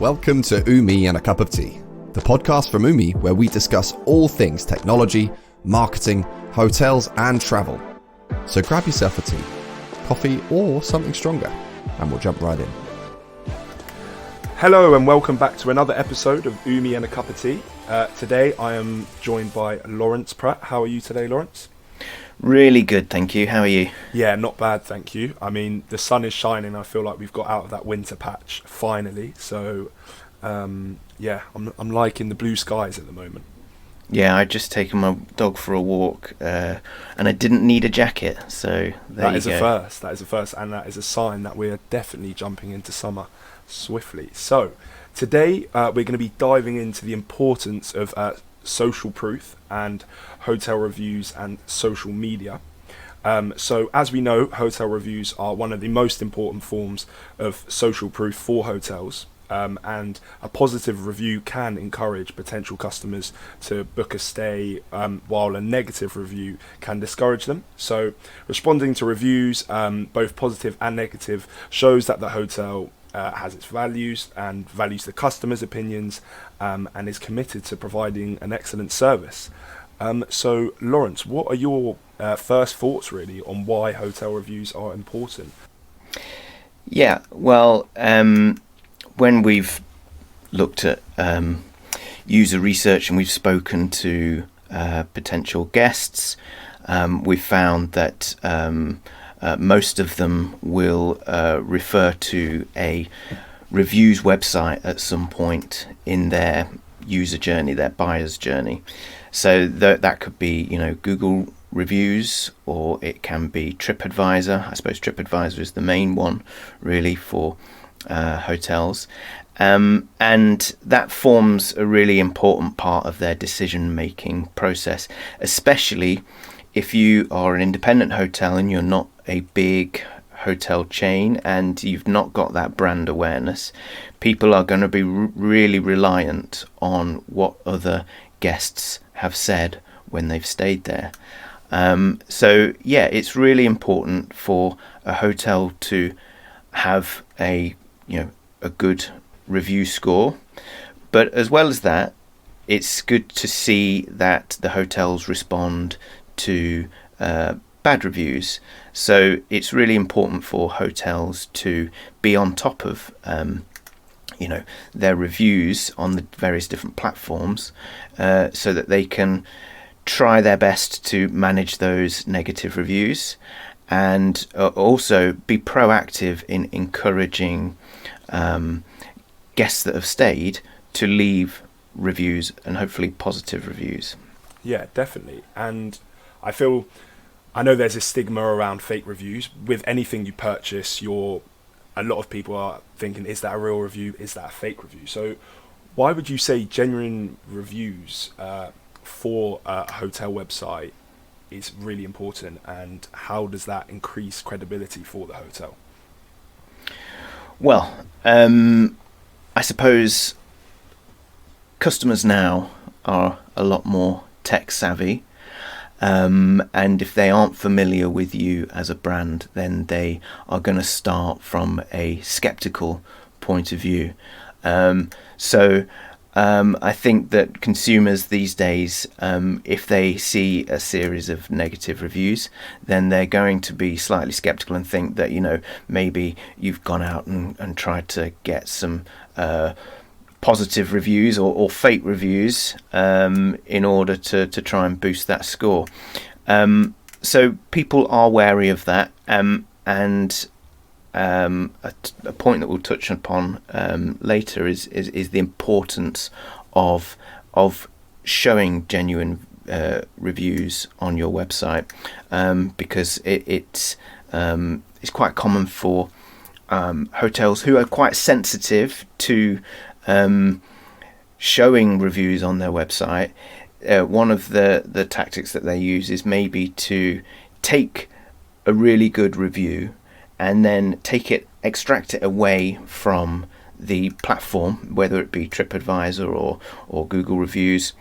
Welcome to Umi and a Cup of Tea, the podcast from Umi where we discuss all things technology, marketing, hotels and travel. So grab yourself a tea, coffee or something stronger and we'll jump right in. Hello and welcome back to another episode of Umi and a Cup of Tea. Today I am joined by Lawrence Pratt. How are you today, Lawrence? Really good, thank you. How are you? Yeah, not bad, thank you. I mean, the sun is shining. I feel like we've got out of that winter patch finally. So, I'm liking the blue skies at the moment. Yeah, I'd just taken my dog for a walk, and I didn't need a jacket. So that is a first. That is a first, and that is a sign that we are definitely jumping into summer swiftly. So, today we're going to be diving into the importance of social proof and hotel reviews and social media. So as we know, hotel reviews are one of the most important forms of social proof for hotels, and a positive review can encourage potential customers to book a stay, while a negative review can discourage them. So responding to reviews, both positive and negative, shows that the hotel has its values and values the customer's opinions, and is committed to providing an excellent service. So, Lawrence, what are your first thoughts really on why hotel reviews are important? Yeah, well, when we've looked at user research and we've spoken to potential guests, we've found that most of them will refer to a reviews website at some point in their user journey, their buyer's journey. So that could be, Google reviews, or it can be TripAdvisor. I suppose TripAdvisor is the main one really for hotels. And that forms a really important part of their decision-making process, especially if you are an independent hotel and you're not a big hotel chain and you've not got that brand awareness. People are going to be really reliant on what other guests have said when they've stayed there. So it's really important for a hotel to have a good review score, but as well as that, it's good to see that the hotels respond to bad reviews. So it's really important for hotels to be on top of their reviews on the various different platforms, so that they can try their best to manage those negative reviews, and also be proactive in encouraging guests that have stayed to leave reviews, and hopefully positive reviews. Yeah, definitely. And I know there's a stigma around fake reviews. With anything you purchase, a lot of people are thinking, is that a real review? Is that a fake review? So why would you say genuine reviews for a hotel website is really important, and how does that increase credibility for the hotel? Well, I suppose customers now are a lot more tech savvy. And if they aren't familiar with you as a brand, then they are going to start from a skeptical point of view. So I think that consumers these days, if they see a series of negative reviews, then they're going to be slightly skeptical and think that, maybe you've gone out and tried to get some positive reviews or fake reviews in order to try and boost that score. So people are wary of that, and a point that we'll touch upon later is the importance of showing genuine reviews on your website, because it's quite common for hotels who are quite sensitive to showing reviews on their website. One of the tactics that they use is maybe to take a really good review and then extract it away from the platform, whether it be TripAdvisor or Google reviews,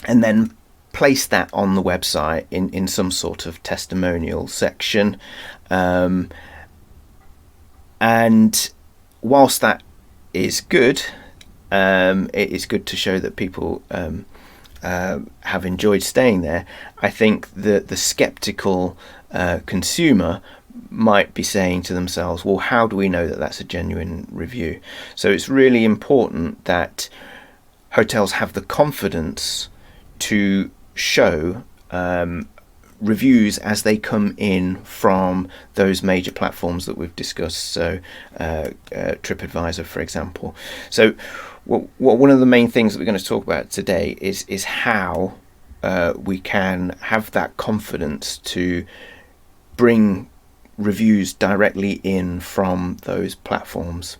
and then place that on the website in some sort of testimonial section. And whilst that is good it's good to show that people have enjoyed staying there. I think the skeptical consumer might be saying to themselves, well, how do we know that that's a genuine review? So it's really important that hotels have the confidence to show reviews as they come in from those major platforms that we've discussed, so TripAdvisor, for example. So one of the main things that we're going to talk about today is how we can have that confidence to bring reviews directly in from those platforms,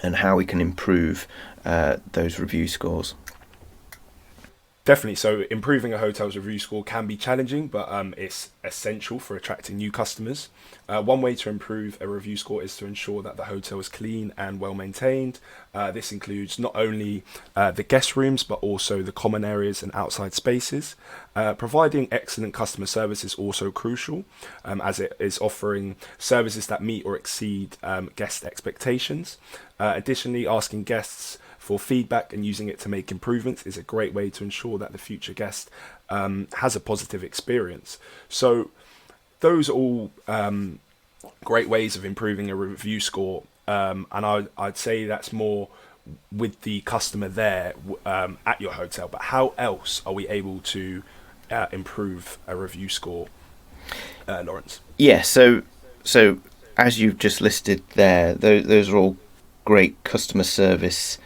and how we can improve those review scores. Definitely. So improving a hotel's review score can be challenging, but it's essential for attracting new customers. One way to improve a review score is to ensure that the hotel is clean and well maintained. This includes not only the guest rooms, but also the common areas and outside spaces. Providing excellent customer service is also crucial, as it is offering services that meet or exceed guest expectations. Additionally, asking guests for feedback and using it to make improvements is a great way to ensure that the future guest has a positive experience. So those are all great ways of improving a review score, and I'd say that's more with the customer there at your hotel. But how else are we able to improve a review score, Lawrence? Yeah, so as you've just listed there, those are all great customer service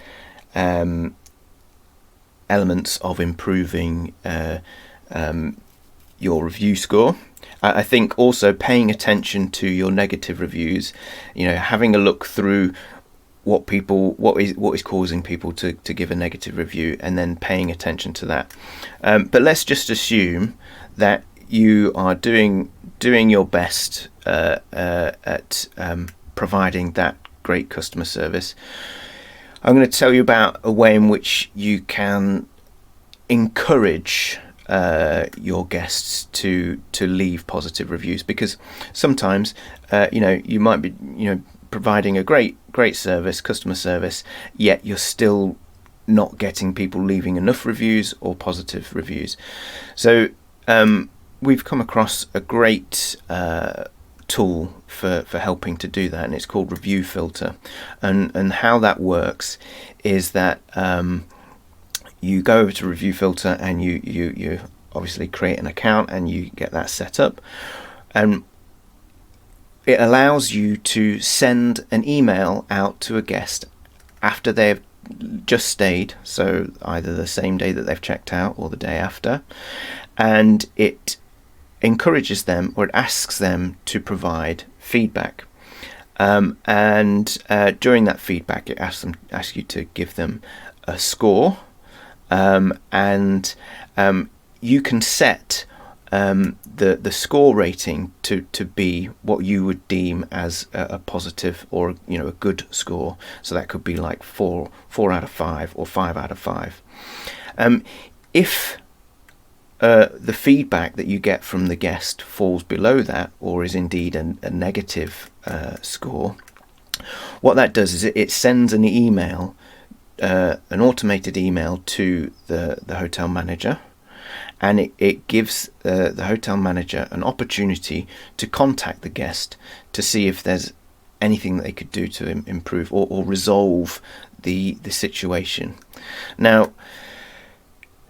elements of improving your review score. I think also paying attention to your negative reviews, having a look through what is causing people to give a negative review, and then paying attention to that. But let's just assume that you are doing your best at providing that great customer service. I'm going to tell you about a way in which you can encourage your guests to leave positive reviews, because sometimes you might be providing a great service, customer service, yet you're still not getting people leaving enough reviews or positive reviews. So we've come across a great tool for helping to do that, and it's called Review Filter. And how that works is that you go over to Review Filter and you obviously create an account and you get that set up, and it allows you to send an email out to a guest after they've just stayed, so either the same day that they've checked out or the day after, and it encourages them, or it asks them to provide feedback, and during that feedback it asks you to give them a score, and you can set the score rating to be what you would deem as a positive, or a good score. So that could be like 4 out of 5 or 5 out of 5. If the feedback that you get from the guest falls below that, or is indeed a negative score, what that does is it sends an email, an automated email to the hotel manager, and it gives the hotel manager an opportunity to contact the guest to see if there's anything that they could do to improve or resolve the situation. Now,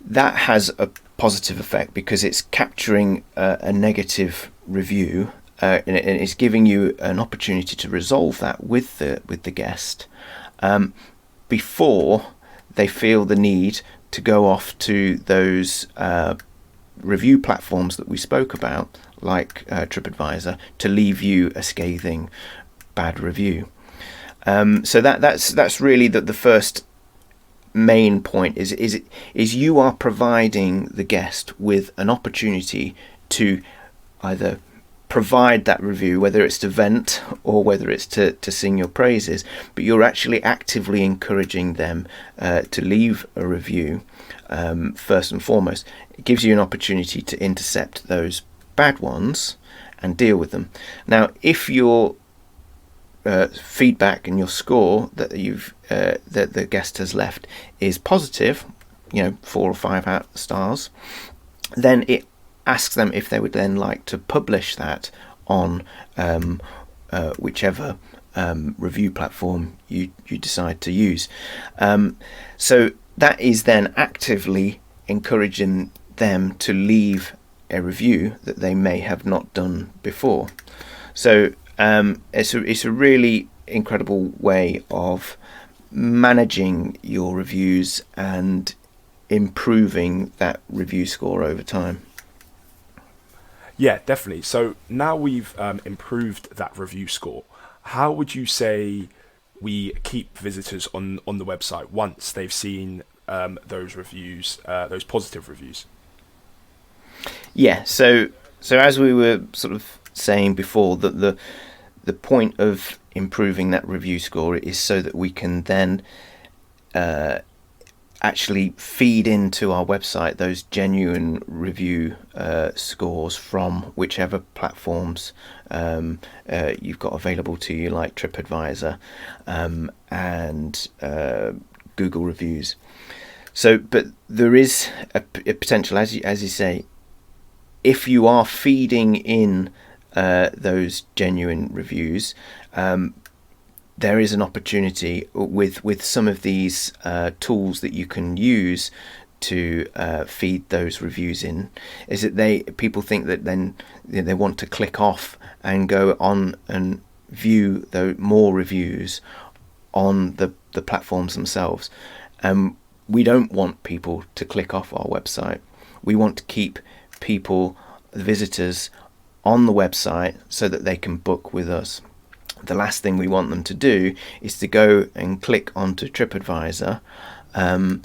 that has a positive effect because it's capturing a negative review, and it's giving you an opportunity to resolve that with the guest before they feel the need to go off to those review platforms that we spoke about, like TripAdvisor, to leave you a scathing bad review. So that's really the first main point is you are providing the guest with an opportunity to either provide that review, whether it's to vent or whether it's to sing your praises, but you're actually actively encouraging them to leave a review. First and foremost, it gives you an opportunity to intercept those bad ones and deal with them. Now, if you're feedback and your score that that the guest has left is positive, 4 or 5 stars, then it asks them if they would then like to publish that on whichever review platform you decide to use. So that is then actively encouraging them to leave a review that they may have not done before. So it's a really incredible way of managing your reviews and improving that review score over time. Yeah, definitely. So now we've improved that review score, how would you say we keep visitors on the website once they've seen those reviews, those positive reviews? Yeah, so as we were sort of saying before, that the point of improving that review score is so that we can then actually feed into our website those genuine review scores from whichever platforms you've got available to you, like TripAdvisor and Google Reviews. So, but there is a potential, as you say, if you are feeding in those genuine reviews, there is an opportunity with some of these tools that you can use to feed those reviews in, is that people think that then they want to click off and go on and view more reviews on the platforms themselves. We don't want people to click off our website. We want to keep people, the visitors, on the website so that they can book with us. The last thing we want them to do is to go and click onto TripAdvisor, and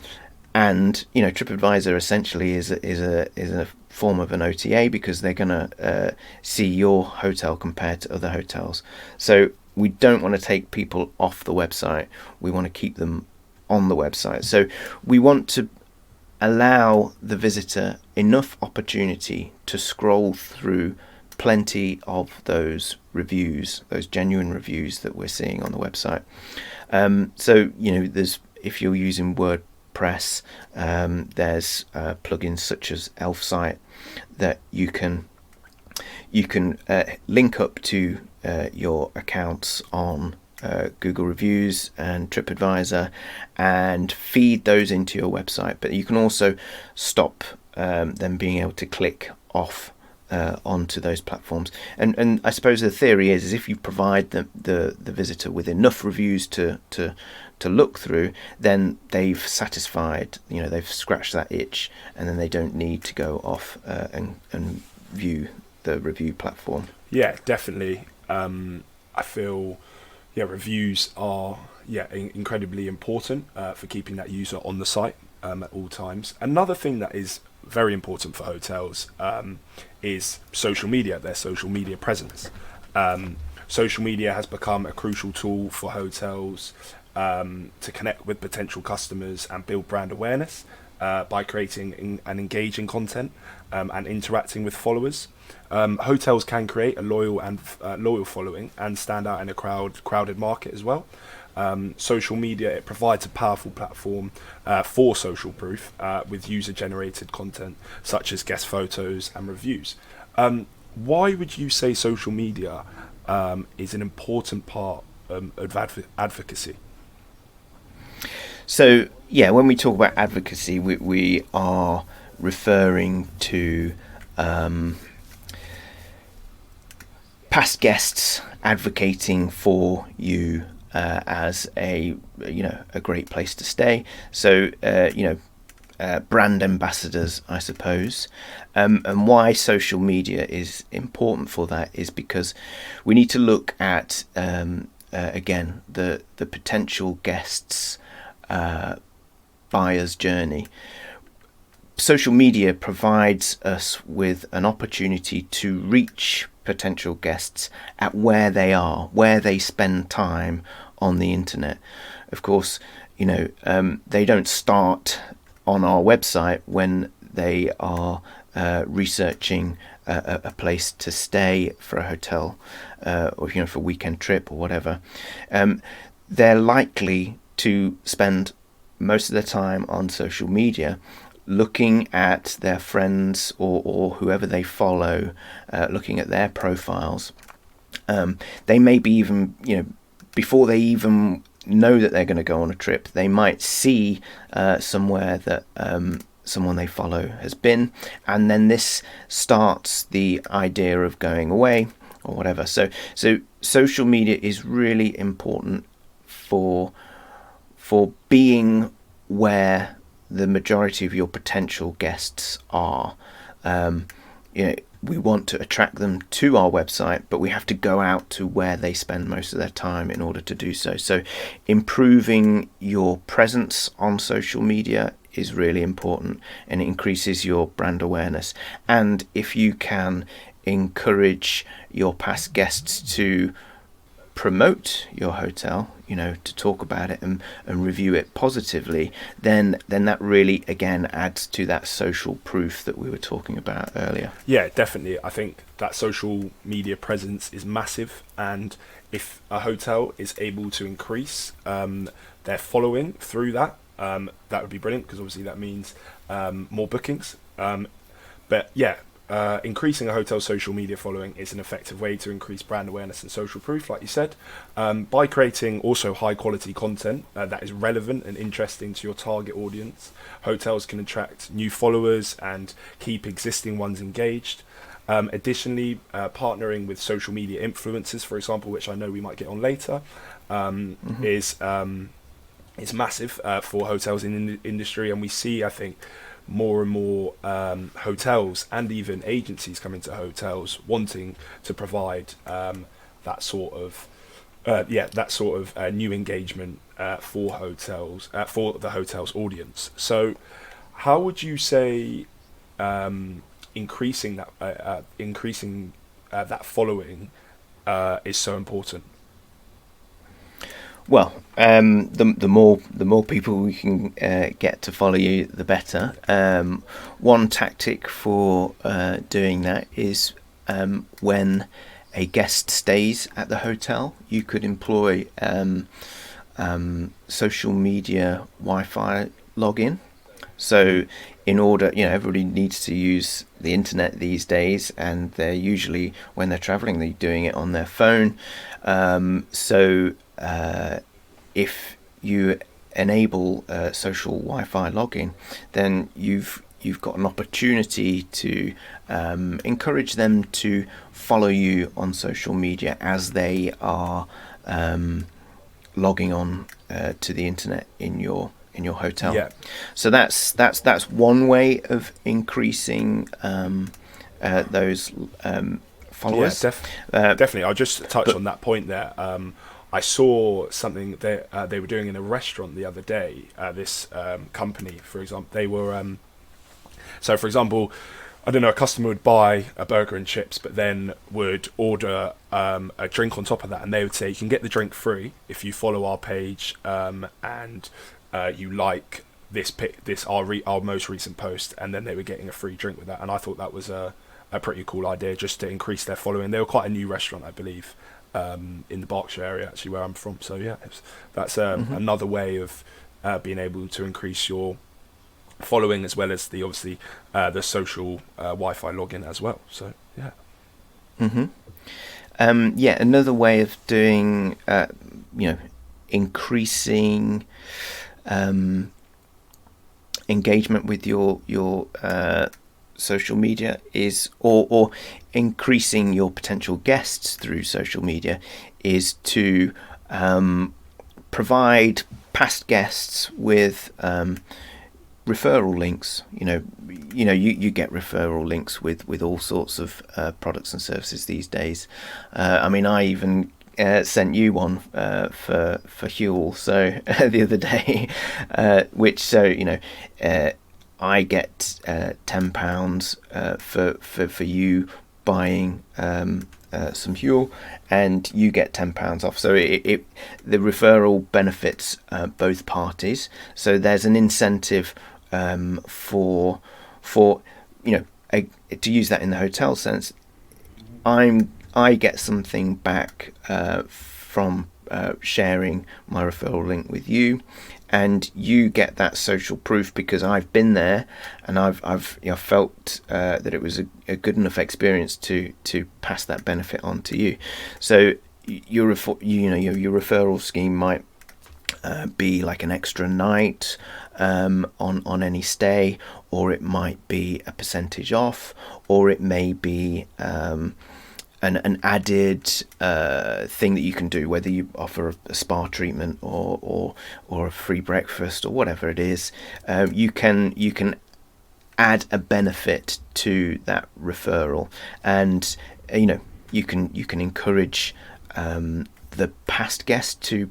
TripAdvisor essentially is a form of an OTA, because they're going to see your hotel compared to other hotels. So we don't want to take people off the website. We want to keep them on the website. So we want to allow the visitor enough opportunity to scroll through plenty of those reviews, those genuine reviews that we're seeing on the website. So there's, if you're using WordPress, there's plugins such as Elfsight that you can link up to your accounts on Google Reviews and TripAdvisor and feed those into your website. But you can also stop them being able to click off onto those platforms. And I suppose the theory is if you provide the visitor with enough reviews to look through, then they've satisfied, they've scratched that itch, and then they don't need to go off and view the review platform. Yeah, definitely. I feel reviews are incredibly important for keeping that user on the site at all times. Another thing that is very important for hotels is social media, their social media presence. Social media has become a crucial tool for hotels to connect with potential customers and build brand awareness by creating and engaging content and interacting with followers. Hotels can create a loyal following and stand out in a crowded market as well. Social media, it provides a powerful platform for social proof with user-generated content such as guest photos and reviews. Why would you say social media is an important part of advocacy? So, when we talk about advocacy, we are referring to past guests advocating for you as a great place to stay. So brand ambassadors, I suppose. And why social media is important for that is because we need to look at again the potential guests' buyer's journey. Social media provides us with an opportunity to reach potential guests at where they are, where they spend time on the internet. Of course, they don't start on our website when they are researching a place to stay for a hotel, or for a weekend trip or whatever, they're likely to spend most of their time on social media, looking at their friends or whoever they follow, looking at their profiles. They may be even, before they even know that they're going to go on a trip, they might see somewhere that someone they follow has been, and then this starts the idea of going away or whatever. So social media is really important for being where the majority of your potential guests are. We want to attract them to our website, but we have to go out to where they spend most of their time in order to do so. So improving your presence on social media is really important, and it increases your brand awareness. And if you can encourage your past guests to promote your hotel, to talk about it and review it positively, then that really again adds to that social proof that we were talking about earlier. Yeah, definitely. I think that social media presence is massive, and if a hotel is able to increase their following through that, that would be brilliant, because obviously that means more bookings. But yeah, increasing a hotel's social media following is an effective way to increase brand awareness and social proof, like you said, by creating also high quality content that is relevant and interesting to your target audience. Hotels can attract new followers and keep existing ones engaged. Additionally, partnering with social media influencers, for example, which I know we might get on later, is massive for hotels in the industry. And we see, I think, more and more hotels and even agencies coming to hotels wanting to provide that sort of new engagement for hotels, for the hotel's audience. So how would you say increasing that following is so important? Well, the more people we can get to follow you, the better. One tactic for doing that is when a guest stays at the hotel, you could employ social media Wi-Fi login. So in order, everybody needs to use the internet these days, and they're usually, when they're traveling, they're doing it on their phone. If you enable social Wi-Fi login, then you've got an opportunity to encourage them to follow you on social media as they are logging on to the internet in your hotel. Yeah. So that's one way of increasing those followers. Yeah, definitely. I'll just touch on that point there. I saw something that they were doing in a restaurant the other day. This company, for example, they were. So, for example, I don't know, a customer would buy a burger and chips, but then would order a drink on top of that, and they would say, "You can get the drink free if you follow our page and you like our most recent post." And then they were getting a free drink with that, and I thought that was a pretty cool idea, just to increase their following. They were quite a new restaurant, I believe, in the Berkshire area, actually, where I'm from. So yeah, that's another way of being able to increase your following, as well as the social Wi-Fi login as well. So yeah. Another way of doing increasing engagement with your social media is, or increasing your potential guests through social media, is to provide past guests with referral links. You get referral links with all sorts of products and services these days. I even sent you one for Huel, so the other day, I get £10 for you buying some Huel, and you get £10 off. So the referral benefits both parties. So there's an incentive for to use that in the hotel sense, I get something back from sharing my referral link with you, and you get that social proof because I've been there and I've felt that it was a good enough experience to pass that benefit on to you. So your referral scheme might be like an extra night on any stay, or it might be a percentage off, or it may be an added thing that you can do, whether you offer a spa treatment or a free breakfast or whatever it is. You can add a benefit to that referral, and you can encourage the past guest to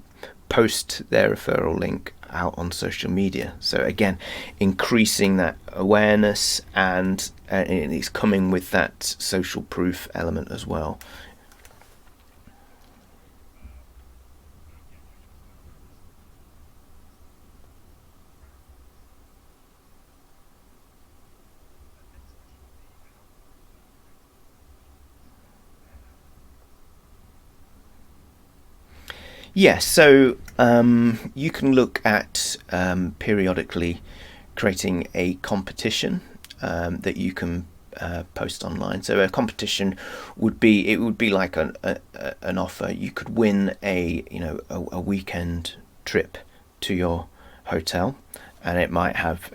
post their referral link out on social media. So again, increasing that awareness, and it's coming with that social proof element as well. Yeah, so you can look at periodically creating a competition that you can post online. So a competition would be like an offer. You could win a weekend trip to your hotel, and it might have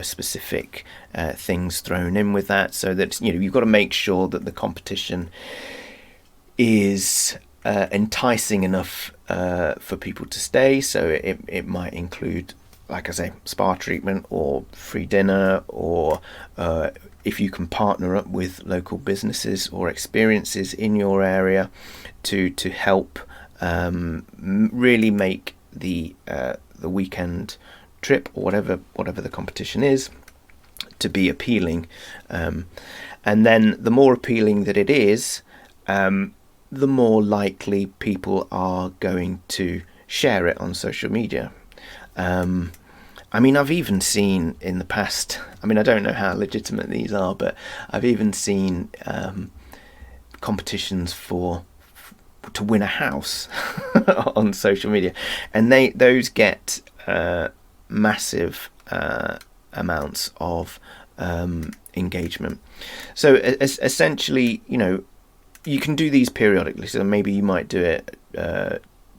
specific things thrown in with that, so that you've got to make sure that the competition is enticing enough for people to stay. So it might include, like I say, spa treatment or free dinner, or if you can partner up with local businesses or experiences in your area to help really make the weekend trip, or whatever the competition is, to be appealing. And then the more appealing that it is, the more likely people are going to share it on social media. I've even seen in the past, I don't know how legitimate these are, but I've even seen competitions to win a house on social media, and those get massive amounts of engagement. So essentially, you can do these periodically. So maybe you might do it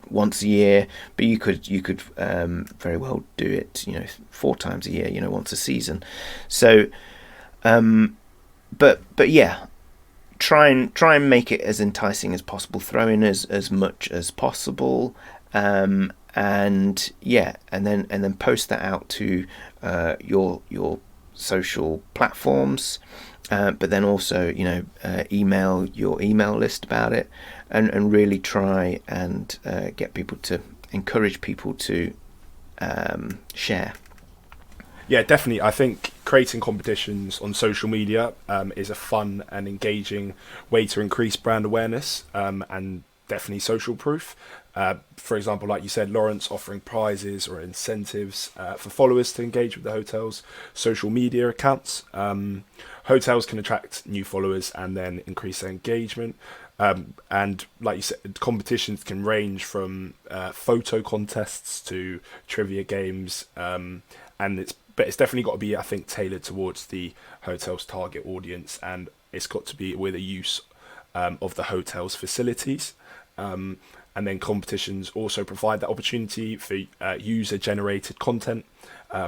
once a year, but you could very well do it 4 times a year, once a season. So but yeah, try and make it as enticing as possible, throw in as much as possible, and then post that out to your social platforms. But then also, email your email list about it, and really try and encourage people to share. Yeah, definitely. I think creating competitions on social media is a fun and engaging way to increase brand awareness and definitely social proof. For example, like you said, Lawrence, offering prizes or incentives for followers to engage with the hotel's social media accounts. Hotels can attract new followers and then increase their engagement. And like you said, competitions can range from photo contests to trivia games, but it's definitely got to be, I think, tailored towards the hotel's target audience, and it's got to be with a use of the hotel's facilities. And then competitions also provide that opportunity for user-generated content,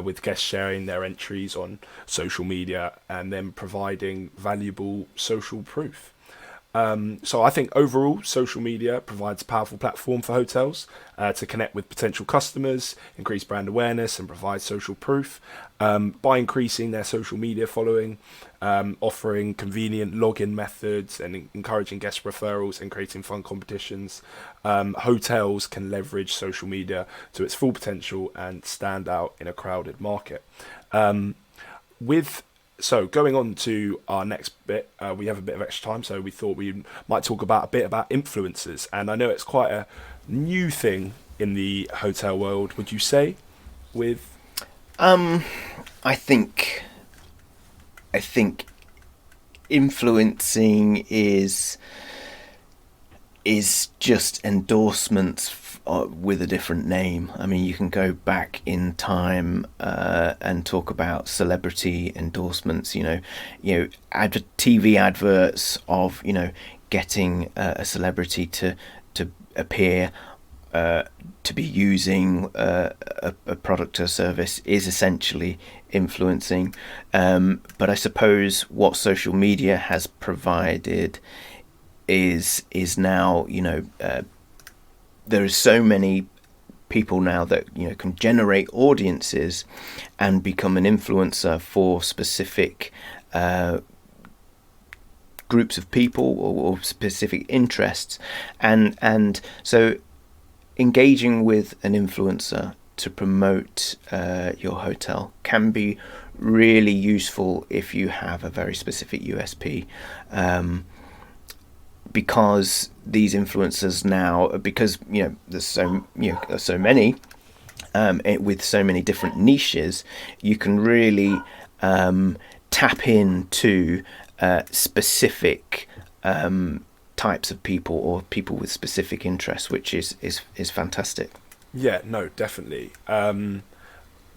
with guests sharing their entries on social media and then providing valuable social proof. So I think overall, social media provides a powerful platform for hotels to connect with potential customers, increase brand awareness, and provide social proof. By increasing their social media following, offering convenient login methods, and encouraging guest referrals and creating fun competitions, hotels can leverage social media to its full potential and stand out in a crowded market. So going on to our next bit, we have a bit of extra time, so we thought we might talk a bit about influencers. And I know it's quite a new thing in the hotel world, would you say? I think influencing is just endorsements with a different name. I mean, you can go back in time and talk about celebrity endorsements. TV adverts of getting a celebrity to appear, to be using a product or service is essentially influencing. But I suppose what social media has provided is now, there are so many people now that can generate audiences and become an influencer for specific groups of people or specific interests, and so engaging with an influencer to promote your hotel can be really useful if you have a very specific USP. Because these influencers now, because there's so many with so many different niches, you can really tap into specific types of people or people with specific interests, which is fantastic. Yeah, no, definitely. And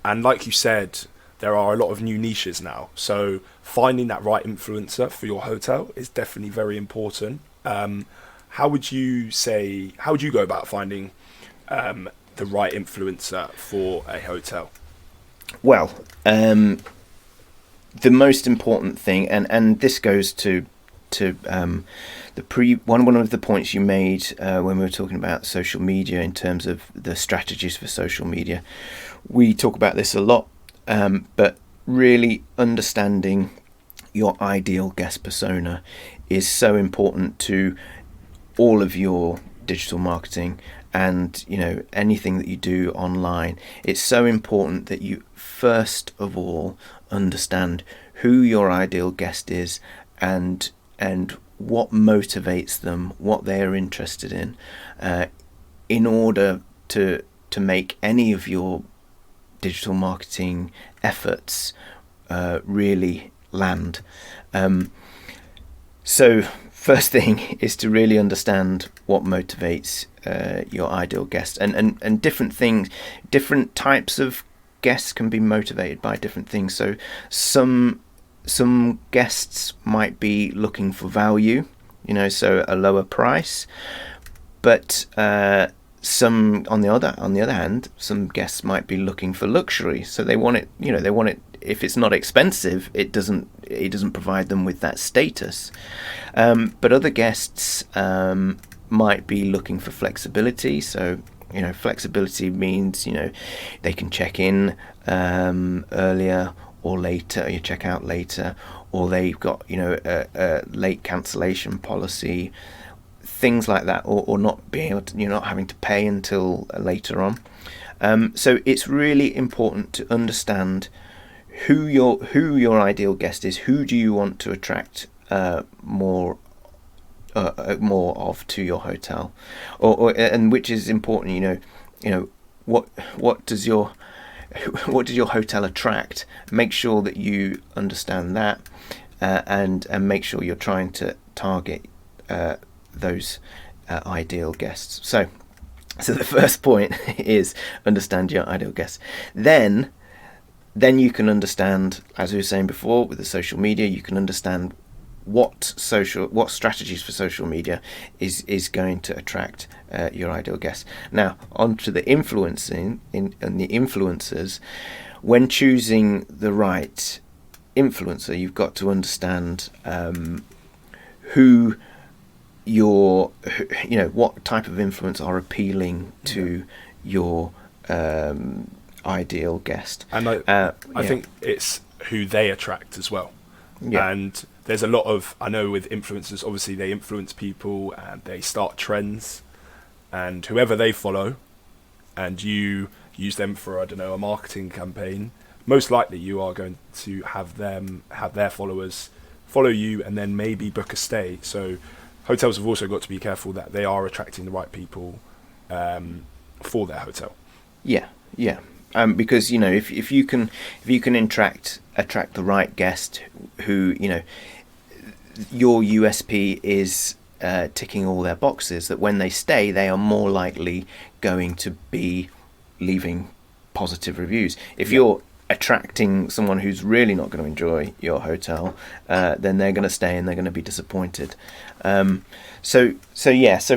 like you said, there are a lot of new niches now, so finding that right influencer for your hotel is definitely very important. How would you go about finding the right influencer for a hotel? Well, the most important thing, and this goes to one of the points you made when we were talking about social media in terms of the strategies for social media. We talk about this a lot, but really understanding your ideal guest persona is so important to all of your digital marketing and anything that you do online. It's so important that you first of all understand who your ideal guest is and what motivates them, what they are interested in order to make any of your digital marketing efforts really land. So first thing is to really understand what motivates your ideal guest, and different types of guests can be motivated by different things. So some guests might be looking for value, so a lower price, but some on the other hand, some guests might be looking for luxury, so they want it. They want it. If it's not expensive, it doesn't provide them with that status. But other guests might be looking for flexibility. So flexibility means they can check in earlier or later, you check out later, or they've got a late cancellation policy, things like that, or not being able to, not having to pay until later on. So it's really important to understand who your ideal guest is. Who do you want to attract more of to your hotel, and which is important. What does your hotel attract? Make sure that you understand that, and make sure you're trying to target those ideal guests. So the first point is understand your ideal guests. Then you can understand, as we were saying before, with the social media, you can understand what strategies for social media is going to attract your ideal guests. Now, on to the influencing and the influencers. When choosing the right influencer, you've got to understand what type of influence are appealing to your ideal guest. And I think it's who they attract as well. Yeah. And there's a lot of, I know with influencers, obviously they influence people and they start trends, and whoever they follow and you use them for, a marketing campaign, most likely you are going to have their followers follow you and then maybe book a stay. So hotels have also got to be careful that they are attracting the right people for their hotel. Yeah. Because if you can attract the right guest who your USP is ticking all their boxes, that when they stay, they are more likely going to be leaving positive reviews. If you're attracting someone who's really not going to enjoy your hotel, then they're going to stay and they're going to be disappointed. So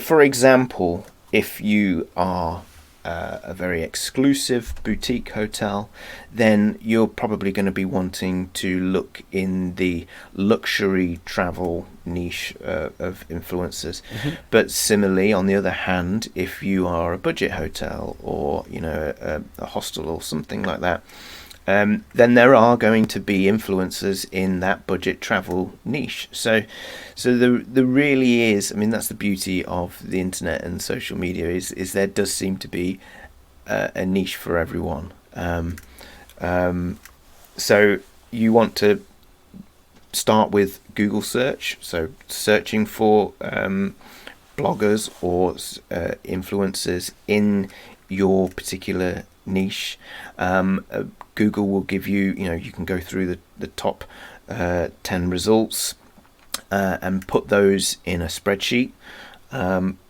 for example, if you are a very exclusive boutique hotel, then you're probably going to be wanting to look in the luxury travel niche of influencers. But similarly, on the other hand, if you are a budget hotel or a hostel or something like that, then there are going to be influencers in that budget travel niche. So there really is. I mean, that's the beauty of the internet and social media is there does seem to be a niche for everyone. So you want to start with Google search. So searching for bloggers or influencers in your particular niche. Google will give you, you can go through the top 10 results and put those in a spreadsheet,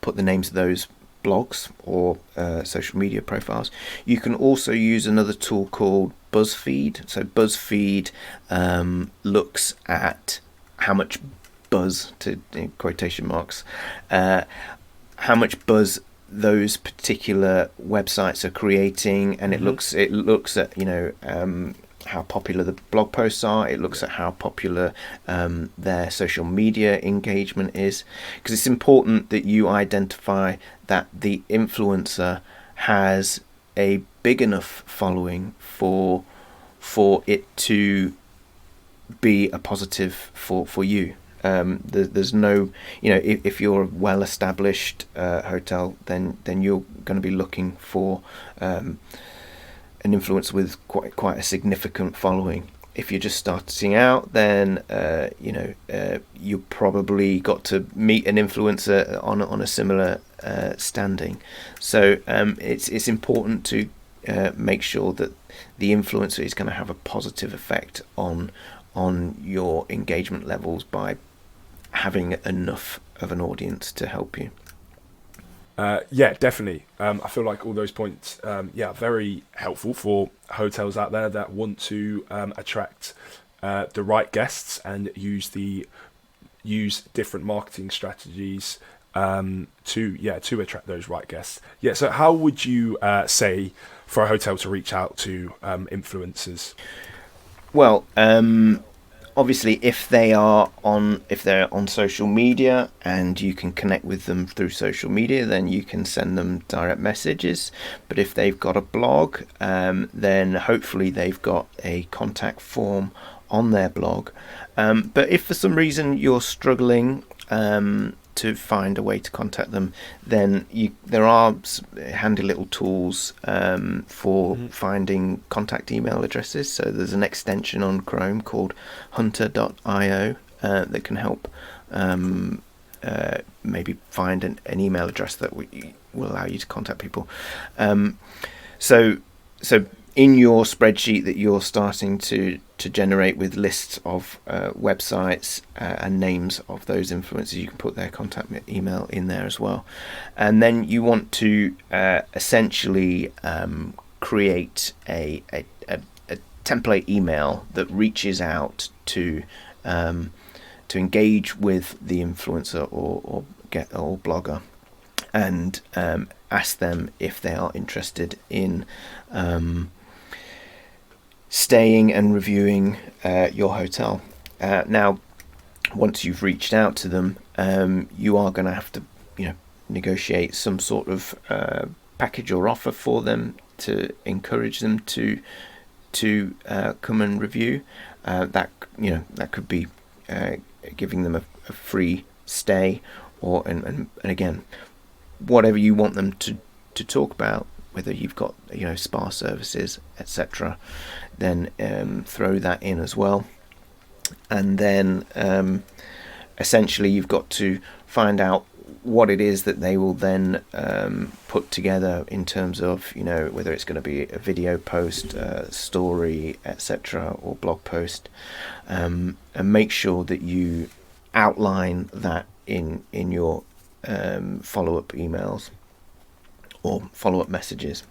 put the names of those blogs or social media profiles. You can also use another tool called BuzzFeed. So BuzzFeed looks at how much buzz, in quotation marks, how much buzz those particular websites are creating, and it looks at how popular the blog posts are. It looks at how popular their social media engagement is, because it's important that you identify that the influencer has a big enough following for it to be a positive for you. There's no, if you're a well-established hotel, then you're going to be looking for an influencer with quite a significant following. If you're just starting out, then you probably got to meet an influencer on a similar standing. So it's important to make sure that the influencer is going to have a positive effect on your engagement levels by having enough of an audience to help you. Yeah, definitely. I feel like all those points, very helpful for hotels out there that want to attract the right guests and use different marketing strategies to attract those right guests. Yeah. So how would you say for a hotel to reach out to influencers? Well, obviously, if they're on social media and you can connect with them through social media, then you can send them direct messages. But if they've got a blog, then hopefully they've got a contact form on their blog. But if for some reason you're struggling to find a way to contact them, then there are handy little tools for finding contact email addresses. So there's an extension on Chrome called hunter.io that can help maybe find an email address that will allow you to contact people. So in your spreadsheet that you're starting to generate with lists of websites and names of those influencers, you can put their contact email in there as well. And then you want to essentially create a template email that reaches out to engage with the influencer or blogger, and ask them if they are interested in staying and reviewing your hotel. Now, once you've reached out to them, you are going to have to, negotiate some sort of package or offer for them to encourage them to come and review. That could be giving them a free stay, or and again, whatever you want them to talk about, whether you've got spa services, etc., then throw that in as well. And then essentially you've got to find out what it is that they will then put together in terms of whether it's going to be a video post, story, etc., or blog post, and make sure that you outline that in your follow-up emails or follow-up messages.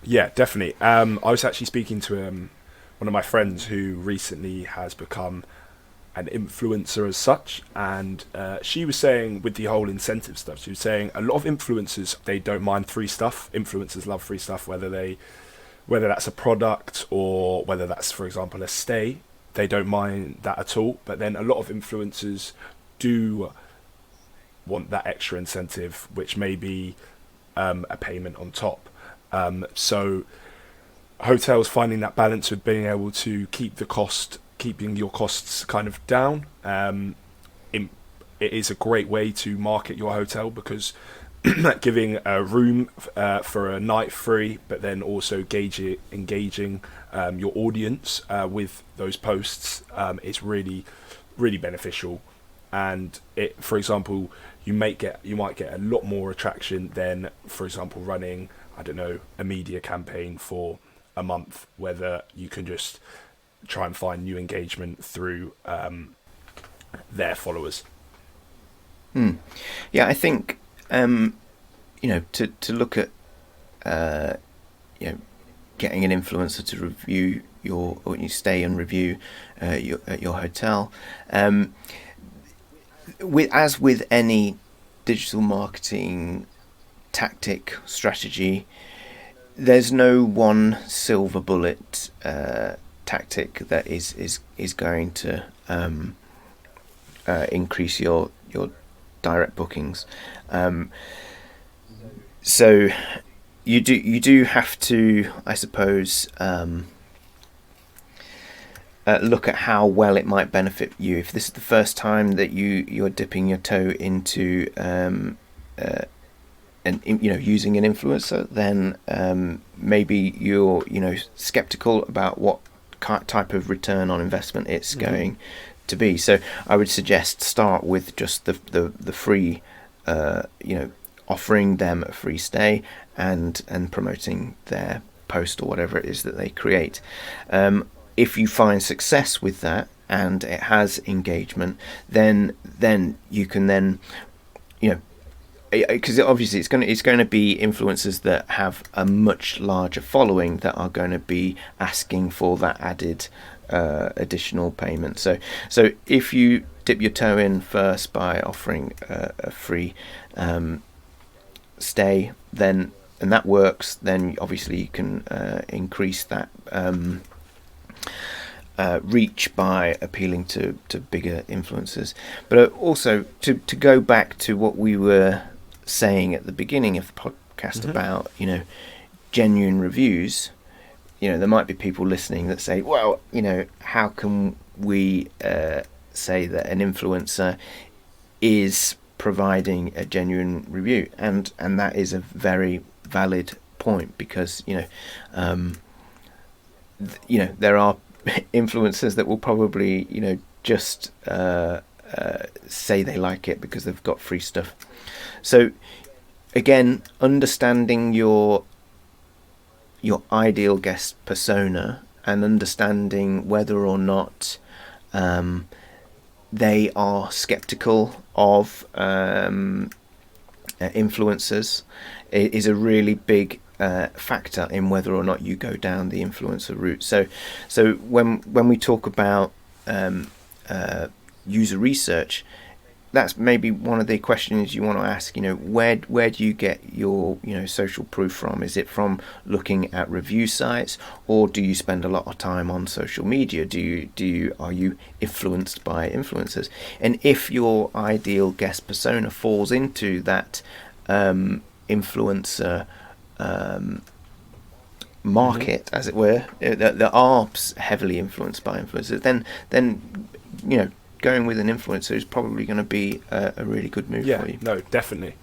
Yeah, definitely. I was actually speaking to one of my friends who recently has become an influencer as such, and she was saying with the whole incentive stuff, she was saying a lot of influencers, they don't mind free stuff. Influencers love free stuff, whether that's a product or whether that's, for example, a stay. They don't mind that at all. But then a lot of influencers do want that extra incentive, which may be a payment on top. So hotels finding that balance with being able to keeping your costs kind of down. It is a great way to market your hotel, because giving a room for a night free, but then also engaging your audience with those posts is really, really beneficial. And for example, you might get a lot more attraction than, for example, running, I don't know, a media campaign for a month, whether you can just try and find new engagement through their followers. Yeah, I think to look at getting an influencer to review or you stay and review your hotel. As with any digital marketing tactic strategy, there's no one silver bullet tactic that is going to increase your direct bookings. So you do have to, I suppose, look at how well it might benefit you. If this is the first time that you're dipping your toe into using an influencer, then maybe you're skeptical about what type of return on investment it's going to be. So I would suggest start with just the free, offering them a free stay and promoting their post or whatever it is that they create. If you find success with that and it has engagement, then you can because obviously it's going to be influencers that have a much larger following that are going to be asking for that added additional payment. So if you dip your toe in first by offering a free stay, and that works, then obviously you can increase that reach by appealing to bigger influencers. But also to go back to what we were saying at the beginning of the podcast about genuine reviews, there might be people listening that say, well, how can we say that an influencer is providing a genuine review? And that is a very valid point, because there are influencers that will probably just say they like it because they've got free stuff. So again, understanding your ideal guest persona and understanding whether or not they are skeptical of influencers is a really big factor in whether or not you go down the influencer route. So when we talk about user research, that's maybe one of the questions you want to ask. Where do you get your social proof from? Is it from looking at review sites, or do you spend a lot of time on social media? Are you influenced by influencers? And if your ideal guest persona falls into that influencer market, as it were, that are heavily influenced by influencers, then going with an influencer is probably going to be a really good move for you. No, definitely.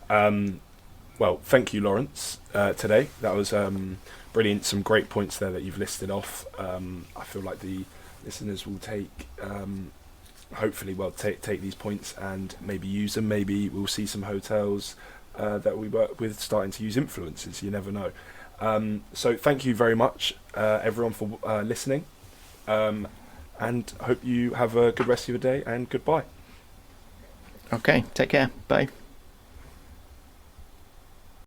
Well, thank you, Lawrence, today. That was brilliant. Some great points there that you've listed off. I feel like the listeners will take these points and maybe use them. Maybe we'll see some hotels that we work with starting to use influencers. You never know. So thank you very much, everyone, for listening. And hope you have a good rest of your day, and goodbye. Okay, take care. Bye.